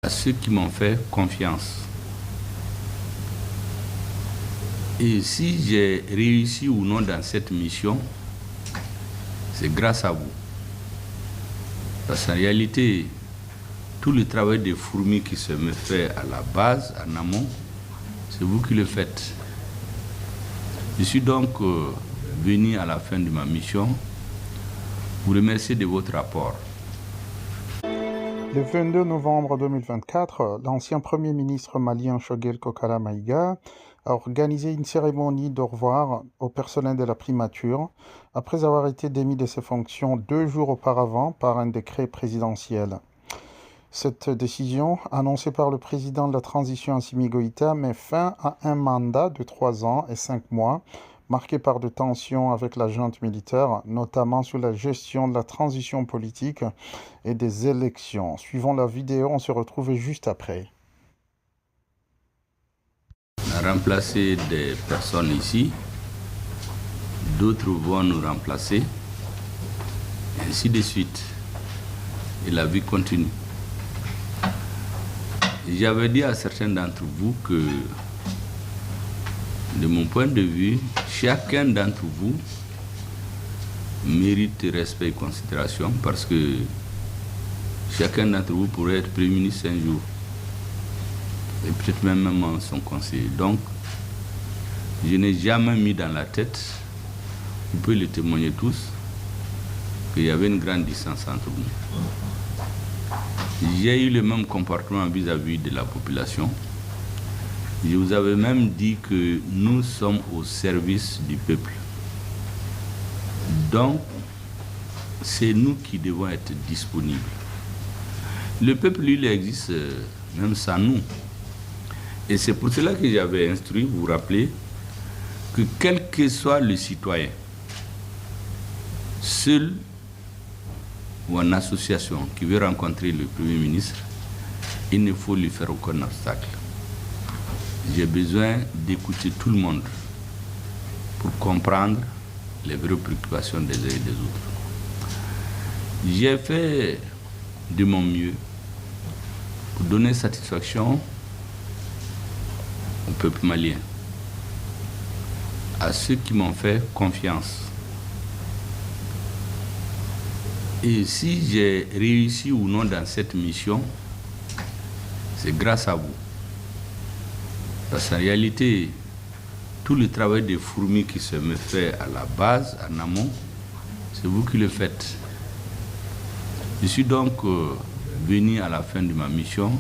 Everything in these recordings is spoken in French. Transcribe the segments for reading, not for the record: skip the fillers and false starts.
à ceux qui m'ont fait confiance. Et si j'ai réussi ou non dans cette mission, c'est grâce à vous. Parce qu'en réalité, tout le travail des fourmis qui se me fait à la base, en amont, c'est vous qui le faites. Je suis donc venu à la fin de ma mission vous remercier de votre rapport. Le 22 novembre 2024, l'ancien Premier ministre malien Choguel Kokala Maïga a organisé une cérémonie d'au revoir au personnel de la primature après avoir été démis de ses fonctions 2 jours auparavant par un décret présidentiel. Cette décision, annoncée par le président de la transition Assimi Goïta, met fin à un mandat de 3 ans et 5 mois, marqué par de tensions avec la junte militaire, notamment sur la gestion de la transition politique et des élections. Suivant la vidéo, on se retrouve juste après. On a remplacé des personnes ici, d'autres vont nous remplacer, et ainsi de suite. Et la vie continue. J'avais dit à certains d'entre vous que, de mon point de vue, chacun d'entre vous mérite respect et considération parce que chacun d'entre vous pourrait être Premier ministre un jour et peut-être même son conseiller. Donc, je n'ai jamais mis dans la tête, vous pouvez le témoigner tous, qu'il y avait une grande distance entre nous. J'ai eu le même comportement vis-à-vis de la population. Je vous avais même dit que nous sommes au service du peuple. Donc, c'est nous qui devons être disponibles. Le peuple, lui, il existe même sans nous. Et c'est pour cela que j'avais instruit, vous vous rappelez, que quel que soit le citoyen, seul ou en association qui veut rencontrer le Premier ministre, il ne faut lui faire aucun obstacle. J'ai besoin d'écouter tout le monde pour comprendre les vraies préoccupations des uns et des autres. J'ai fait de mon mieux pour donner satisfaction au peuple malien, à ceux qui m'ont fait confiance. Et si j'ai réussi ou non dans cette mission, c'est grâce à vous. Parce qu'en réalité, tout le travail des fourmis qui se me fait à la base, en amont, c'est vous qui le faites. Je suis donc venu à la fin de ma mission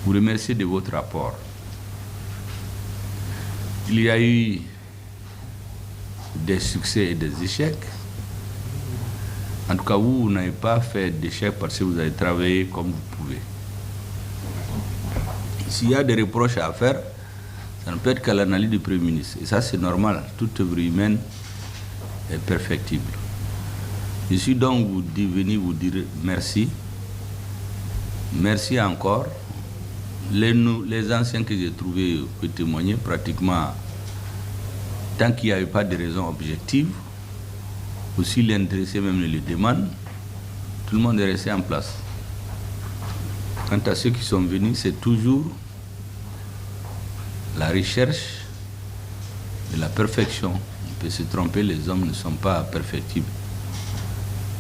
vous remercier de votre rapport. Il y a eu des succès et des échecs. En tout cas, vous n'avez pas fait d'échec parce que vous avez travaillé comme vous pouvez. S'il y a des reproches à faire, ça ne peut être qu'à l'analyse du Premier ministre. Et ça, c'est normal. Toute œuvre humaine est perfectible. Je suis donc venu vous dire merci. Merci encore. Les anciens que j'ai trouvés peuvent témoigner pratiquement, tant qu'il n'y avait pas de raison objective, aussi l'intéressé même le demande, tout le monde est resté en place. Quant à ceux qui sont venus, c'est toujours la recherche de la perfection. On peut se tromper, les hommes ne sont pas perfectibles.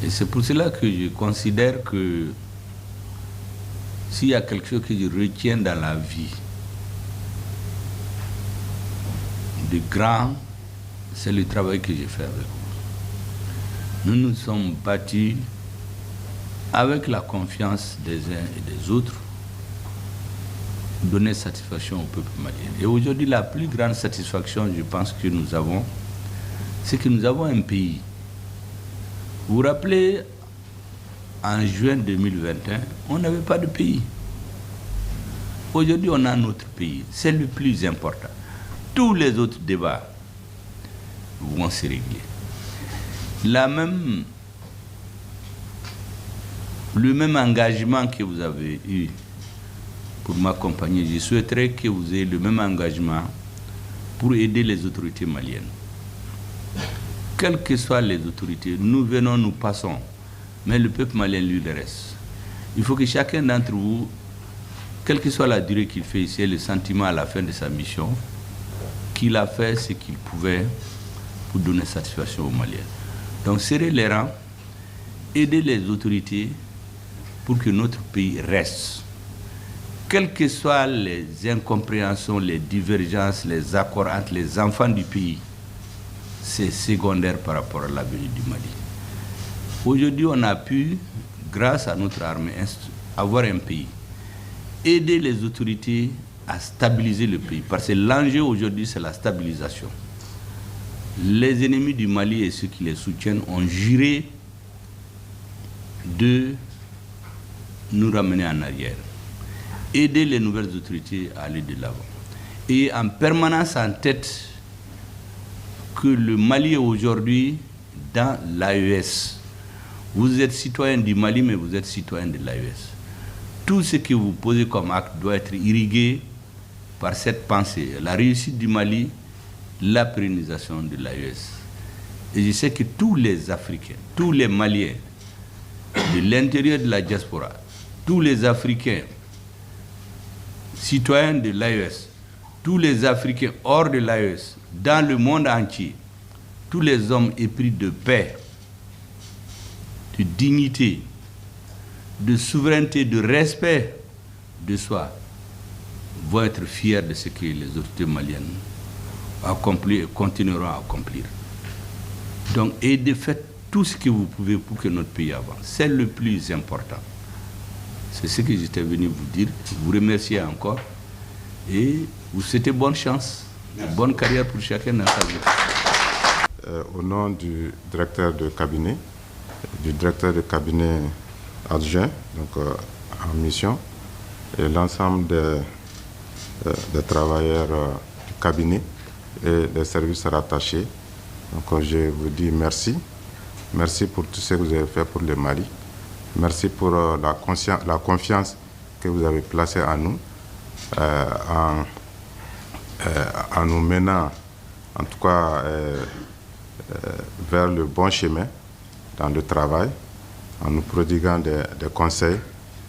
Et c'est pour cela que je considère que s'il y a quelque chose que je retiens dans la vie de grand, c'est le travail que j'ai fait avec vous. Nous nous sommes battus avec la confiance des uns et des autres, donner satisfaction au peuple malien. Et aujourd'hui, la plus grande satisfaction, je pense que nous avons, c'est que nous avons un pays. Vous vous rappelez, en juin 2021, on n'avait pas de pays. Aujourd'hui, on a notre pays. C'est le plus important. Tous les autres débats vont se régler. Le même engagement que vous avez eu pour m'accompagner, je souhaiterais que vous ayez le même engagement pour aider les autorités maliennes. Quelles que soient les autorités, nous venons, nous passons, mais le peuple malien, lui, le reste. Il faut que chacun d'entre vous quelle que soit la durée qu'il fait ici, le sentiment à la fin de sa mission qu'il a fait ce qu'il pouvait pour donner satisfaction aux Maliens. Donc serrer les rangs, aider les autorités pour que notre pays reste. Quelles que soient les incompréhensions, les divergences, les accords entre les enfants du pays, c'est secondaire par rapport à l'avenir du Mali. Aujourd'hui, on a pu, grâce à notre armée, avoir un pays, aider les autorités à stabiliser le pays. Parce que l'enjeu aujourd'hui, c'est la stabilisation. Les ennemis du Mali et ceux qui les soutiennent ont juré de nous ramener en arrière. Aider les nouvelles autorités à aller de l'avant. Et en permanence en tête que le Mali est aujourd'hui dans l'AES. Vous êtes citoyen du Mali, mais vous êtes citoyen de l'AES. Tout ce que vous posez comme acte doit être irrigué par cette pensée. La réussite du Mali, la pérennisation de l'AES. Et je sais que tous les Africains, tous les Maliens, de l'intérieur de la diaspora, tous les Africains, citoyens de l'AES, tous les Africains hors de l'AES, dans le monde entier, tous les hommes épris de paix, de dignité, de souveraineté, de respect de soi, vont être fiers de ce que les autorités maliennes ont accompli et continueront à accomplir. Donc, et de faire tout ce que vous pouvez pour que notre pays avance. C'est le plus important. C'est ce que j'étais venu vous dire. Vous remercier encore et vous souhaitez bonne chance, bonne carrière pour chacun dans sa vie. Au nom du directeur de cabinet, adjoint, donc en mission, et l'ensemble des travailleurs du cabinet et des services rattachés. Donc je vous dis merci. Merci pour tout ce que vous avez fait pour le Mali. Merci pour la confiance que vous avez placée en nous, en nous menant, en tout cas, vers le bon chemin dans le travail, en nous prodiguant des conseils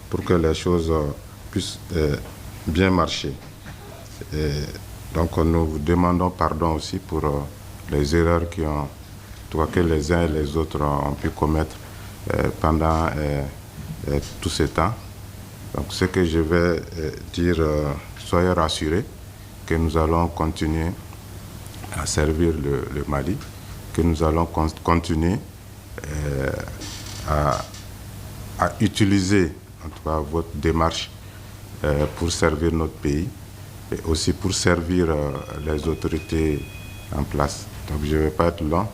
pour que les choses puissent bien marcher. Et donc nous vous demandons pardon aussi pour les erreurs que les uns et les autres ont pu commettre pendant tout ce temps. Donc ce que je vais dire, soyez rassurés que nous allons continuer à servir le Mali, que nous allons continuer à utiliser en tout cas votre démarche pour servir notre pays et aussi pour servir les autorités en place. Donc je ne vais pas être long,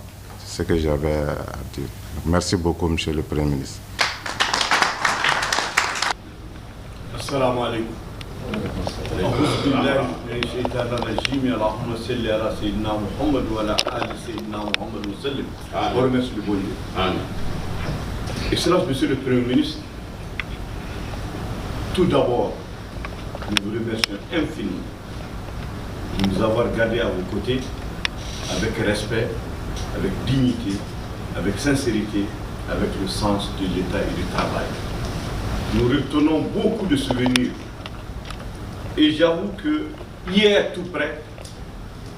c'est ce que j'avais à dire. Donc, merci beaucoup, Monsieur le Premier ministre. Assalamu alaikum. أعوذ بالله من الشيطان الرجيم اللهم صل على سيدنا محمد وعلى آل سيدنا محمد وسلم. Je remercie le bon Dieu. Excellence, Monsieur le Premier ministre, tout d'abord, nous vous remercions infiniment de nous avoir gardés à vos côtés avec respect, avec dignité, avec sincérité, avec le sens de l'État et du travail. Nous retenons beaucoup de souvenirs. Et j'avoue que hier, tout près,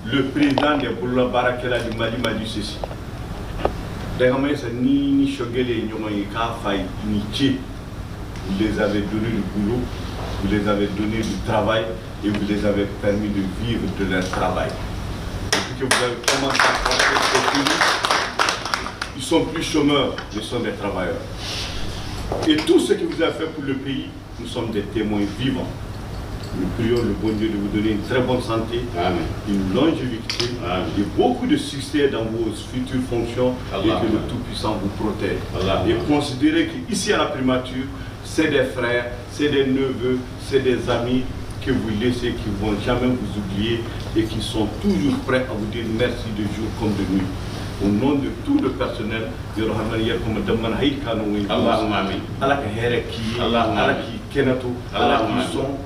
le président de Boula Barakela du Mali m'a dit ceci. Vous les avez donné du boulot, vous les avez donné du travail et vous les avez permis de vivre de leur travail. Depuis que vous avez commencé à faire ce pays, ils sont plus chômeurs, ils sont des travailleurs. Et tout ce que vous avez fait pour le pays, nous sommes des témoins vivants. Nous prions le bon Dieu de vous donner une très bonne santé, Amen, une longévité, Amen, et beaucoup de succès dans vos futures fonctions, Allah, et que le Tout-Puissant vous protège. Allah, et considérez qu'ici à la primature, c'est des frères, c'est des neveux, c'est des amis que vous laissez, qui ne vont jamais vous oublier et qui sont toujours prêts à vous dire merci de jour comme de nuit. Au nom de tout le personnel, de Rohamaniya comme Damman Haïkano, Allahumma amin. Allah Hereki, Allah qui Kenato, Allah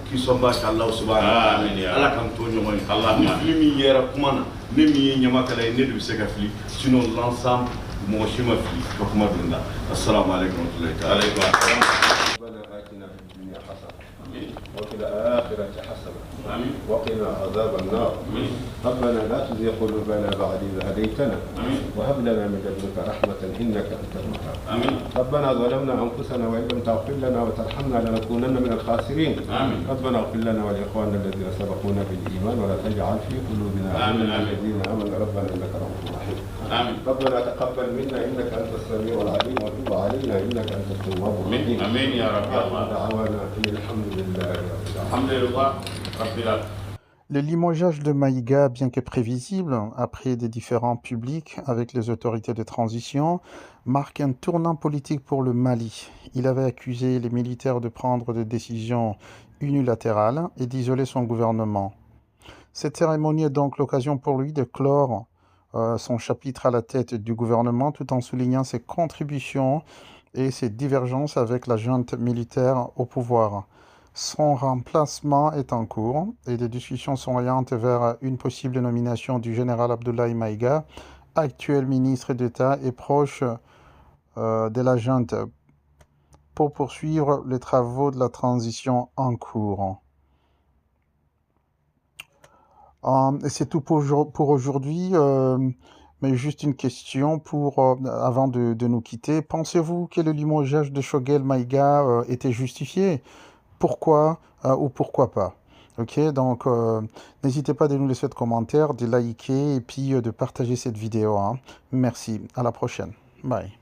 qui sont bas Allah subhanahu, Allah Kantonio, Allah Niflimi Yera Kumana, Nemi Yamakala et Nedu Segafli, sinon l'ensemble, mon Shimafli, Kakumadunda. Assalamu alaikum wa rahmatullahi wa barakatuh. ربنا آتنا في الدنيا حسنة وفي الآخرة حسنة وقنا عذاب النار ربنا لا تزغ قلوبنا بعد إذ هديتنا وهب لنا من لدنك رحمة إنك أنت الوهاب ربنا ظلمنا أنفسنا وإن لم تغفر لنا وترحمنا لنكونن من الخاسرين ربنا اغفر لنا ولإخواننا الذين سبقونا بالإيمان ولا تجعل في قلوبنا غلا للذين آمنوا ربنا إنك رؤوف رحيم ربنا تقبل منا إنك أنت السميع العليم وتب علينا إنك أنت التواب الرحيم آمين يا رب يا الله. دعوانا أن الحمد لله رب العالمين. الحمد لله رب العالمين. Le limogeage de Maïga, bien que prévisible, après des différends publics avec les autorités de transition, marque un tournant politique pour le Mali. Il avait accusé les militaires de prendre des décisions unilatérales et d'isoler son gouvernement. Cette cérémonie est donc l'occasion pour lui de clore son chapitre à la tête du gouvernement tout en soulignant ses contributions et ses divergences avec la junte militaire au pouvoir. Son remplacement est en cours et des discussions sont orientées vers une possible nomination du général Abdoulaye Maïga, actuel ministre d'État et proche de la junte, pour poursuivre les travaux de la transition en cours. Et c'est tout pour aujourd'hui, mais juste une question avant de nous quitter. Pensez-vous que le limogeage de Choguel Maïga était justifié ? Pourquoi ou pourquoi pas? Ok, donc n'hésitez pas à nous laisser de commentaires, de liker et puis de partager cette vidéo. Hein. Merci, à la prochaine. Bye.